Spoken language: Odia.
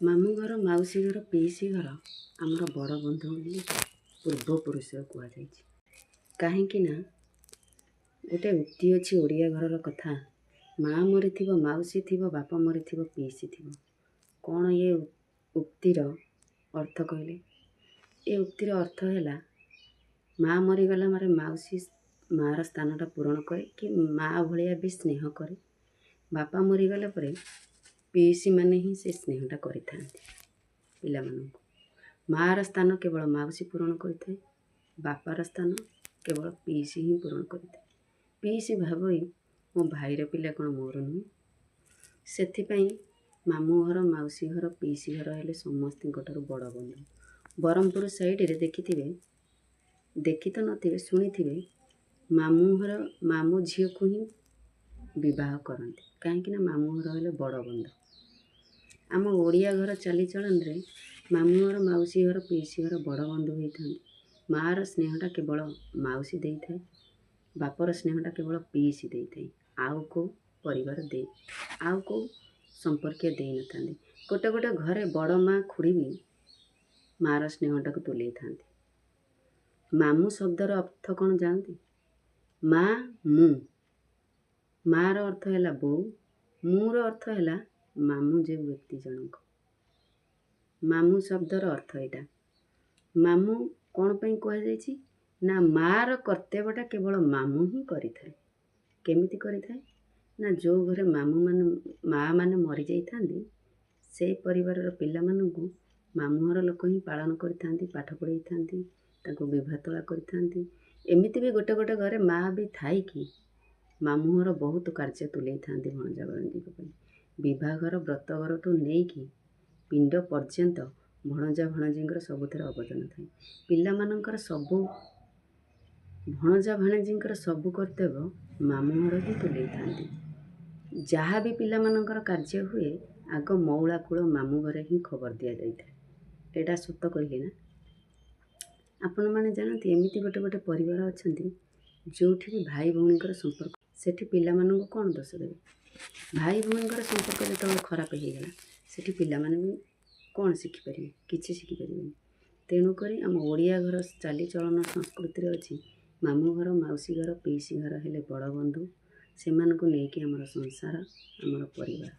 ମାମୁଁ ଘର, ମାଉସୀ ଘର, ପିଇସି ଘର ଆମର ବଡ଼ ବନ୍ଧୁ ବୋଲି ପୂର୍ବପୁରୁଷ କୁହାଯାଇଛି। କାହିଁକି ନା ଗୋଟେ ଉକ୍ତି ଅଛି ଓଡ଼ିଆ ଘରର କଥା, ମା' ମରିଥିବ ମାଉସୀ ଥିବ, ବାପା ମରିଥିବ ପିଇସି ଥିବ। କ'ଣ ଏ ଉକ୍ତିର ଅର୍ଥ କହିଲେ? ଏ ଉକ୍ତିର ଅର୍ଥ ହେଲା ମା' ମରିଗଲା ମାନେ ମାଉସୀ ମାଆର ସ୍ଥାନଟା ପୂରଣ କରେ କି ମା' ଭଳିଆ ବି ସ୍ନେହ କରେ। ବାପା ମରିଗଲା ପରେ ପିଇସିମାନେ ହିଁ ସେ ସ୍ନେହଟା କରିଥାନ୍ତି ପିଲାମାନଙ୍କୁ। ମାଆର ସ୍ଥାନ କେବଳ ମାଉସୀ ପୂରଣ କରିଥାଏ, ବାପାର ସ୍ଥାନ କେବଳ ପିଇସି ହିଁ ପୂରଣ କରିଥାଏ। ପିଇସି ଭାବେ ମୋ ଭାଇର ପିଲା କ'ଣ ମୋର ନୁହେଁ। ସେଥିପାଇଁ ମାମୁଁ ଘର, ମାଉସୀ ଘର, ପିଇସି ଘର ହେଲେ ସମସ୍ତଙ୍କଠାରୁ ବଡ଼ ବନ୍ଧୁ। ବ୍ରହ୍ମପୁର ସାଇଡ଼ରେ ଦେଖିଥିବେ, ଦେଖି ତ ନଥିବେ, ଶୁଣିଥିବେ, ମାମୁଁ ଝିଅକୁ ହିଁ ବିବାହ କରନ୍ତି। କାହିଁକି ନା ମାମୁଁ ଘର ହେଲେ ବଡ଼ ବନ୍ଧୁ। ଆମ ଓଡ଼ିଆ ଘର ଚାଲିଚଳନରେ ମାମୁଁ ଘର, ମାଉସୀ ଘର, ପିଇସି ଘର ବଡ଼ ବନ୍ଧୁ ହୋଇଥାନ୍ତି। ମାଆର ସ୍ନେହଟା କେବଳ ମାଉସୀ ଦେଇଥାଏ, ବାପର ସ୍ନେହଟା କେବଳ ପିଇସି ଦେଇଥାଏ। ଆଉ କେଉଁ ପରିବାର ଆଉ କେଉଁ ସମ୍ପର୍କୀୟ ଦେଇନଥାନ୍ତି। ଗୋଟେ ଗୋଟେ ଘରେ ବଡ଼ ମା' ଖୁଡ଼ି ବି ମାଆର ସ୍ନେହଟାକୁ ତୁଲେଇଥାନ୍ତି। ମାମୁଁ ଶବ୍ଦର ଅର୍ଥ କ'ଣ ଜାଣନ୍ତି? ମା' ମୁଁ। ମାଆର ଅର୍ଥ ହେଲା ବୋଉ, ମୁଁର ଅର୍ଥ ହେଲା ମାମୁଁ ଯେଉଁ ବ୍ୟକ୍ତି ଜଣକ। ମାମୁଁ ଶବ୍ଦର ଅର୍ଥ ଏଇଟା। ମାମୁଁ କ'ଣ ପାଇଁ କୁହାଯାଇଛି? ନା ମାଆର କର୍ତ୍ତବ୍ୟଟା କେବଳ ମାମୁଁ ହିଁ କରିଥାଏ। କେମିତି କରିଥାଏ? ନା ଯେଉଁ ଘରେ ମାଆ ମାନେ ମରିଯାଇଥାନ୍ତି, ସେଇ ପରିବାରର ପିଲାମାନଙ୍କୁ ମାମୁଁ ଘର ଲୋକ ହିଁ ପାଳନ କରିଥାନ୍ତି, ପାଠ ପଢ଼େଇଥାନ୍ତି, ତାଙ୍କୁ ବିବାହ ତୋଳା କରିଥାନ୍ତି। ଏମିତି ବି ଗୋଟେ ଗୋଟେ ଘରେ ମାଆ ବି ଥାଇକି ମାମୁଁ ଘର ବହୁତ କାର୍ଯ୍ୟ ତୁଲେଇଥାନ୍ତି ଭଣଜା ଭାଣିଜୀଙ୍କ ପାଇଁ। ବିବାହଘର, ବ୍ରତଘରଠୁ ନେଇକି ପିଣ୍ଡ ପର୍ଯ୍ୟନ୍ତ ଭଣଜା ଭାଣିଜୀଙ୍କର ସବୁଥିରେ ଅବଦାନ ଥାଏ। ପିଲାମାନଙ୍କର ଭଣଜା ଭାଣିଜୀଙ୍କର ସବୁ କର୍ତ୍ତବ୍ୟ ମାମୁଁ ଘର ହିଁ ତୁଲେଇଥାନ୍ତି। ଯାହା ବି ପିଲାମାନଙ୍କର କାର୍ଯ୍ୟ ହୁଏ, ଆଗ ମଉଳା କୂଳ ମାମୁଁ ଘରେ ହିଁ ଖବର ଦିଆଯାଇଥାଏ। ଏଇଟା ସତ କହିଲି ନା? ଆପଣମାନେ ଜାଣନ୍ତି, ଏମିତି ଗୋଟେ ଗୋଟେ ପରିବାର ଅଛନ୍ତି ଯେଉଁଠି ବି ଭାଇ ଭଉଣୀଙ୍କର ସମ୍ପର୍କ, ସେଠି ପିଲାମାନଙ୍କୁ କ'ଣ ଦୋଷ ଦେବେ? ଭାଇ ଭଉଣୀଙ୍କର ସମ୍ପର୍କ ଯେତେବେଳେ ଖରାପ ହେଇଗଲା, ସେଠି ପିଲାମାନେ ବି କ'ଣ ଶିଖିପାରିବେ? କିଛି ଶିଖିପାରିବେନି। ତେଣୁକରି ଆମ ଓଡ଼ିଆ ଘର ଚାଲିଚଳନ ସଂସ୍କୃତିରେ ଅଛି, ମାମୁଁ ଘର, ମାଉସୀ ଘର, ପିଇସି ଘର ହେଲେ ବଡ଼ ବନ୍ଧୁ। ସେମାନଙ୍କୁ ନେଇକି ଆମର ସଂସାର, ଆମର ପରିବାର।